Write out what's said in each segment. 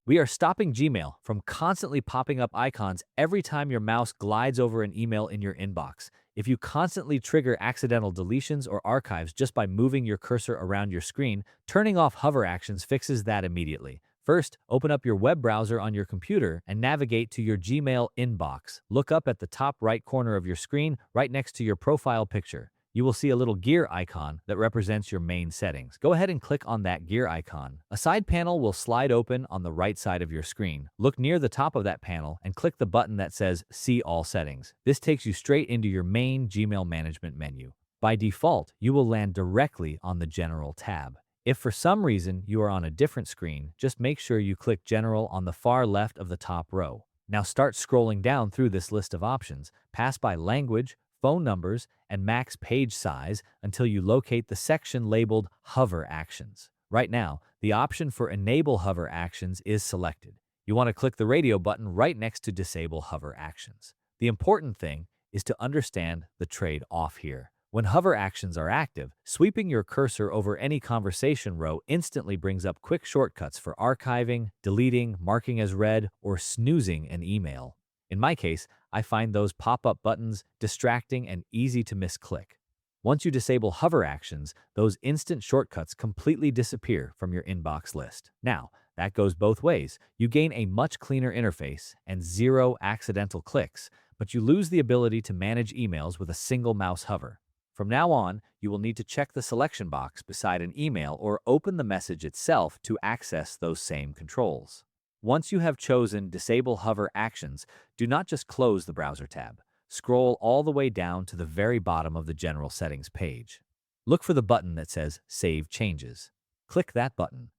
We are stopping Gmail from constantly popping up icons every time your mouse glides over an email in your inbox. If you constantly trigger accidental deletions or archives just by moving your cursor around your screen, turning off hover actions fixes that immediately. First, open up your web browser on your computer and navigate to your Gmail inbox. Look up at the top right corner of your screen, right next to your profile picture. You will see a little gear icon that represents your main settings. Go ahead and click on that gear icon. A side panel will slide open on the right side of your screen. Look near the top of that panel and click the button that says See All Settings. This takes you straight into your main Gmail management menu. By default, you will land directly on the General tab. If for some reason you are on a different screen, just make sure you click General on the far left of the top row. Now start scrolling down through this list of options. Pass by language, phone numbers, and max page size until you locate the section labeled Hover Actions. Right now, the option for Enable Hover Actions is selected. You want to click the radio button right next to Disable Hover Actions. The important thing is to understand the trade-off here. When hover actions are active, sweeping your cursor over any conversation row instantly brings up quick shortcuts for archiving, deleting, marking as read, or snoozing an email. In my case, I find those pop-up buttons distracting and easy to misclick. Once you disable hover actions, those instant shortcuts completely disappear from your inbox list. Now, that goes both ways. You gain a much cleaner interface and zero accidental clicks, but you lose the ability to manage emails with a single mouse hover. From now on, you will need to check the selection box beside an email or open the message itself to access those same controls. Once you have chosen Disable Hover Actions, do not just close the browser tab. Scroll all the way down to the very bottom of the General Settings page. Look for the button that says Save Changes. Click that button.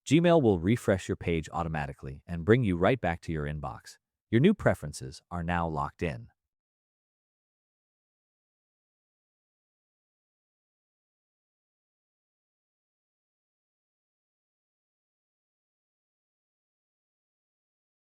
Gmail will refresh your page automatically and bring you right back to your inbox. Your new preferences are now locked in.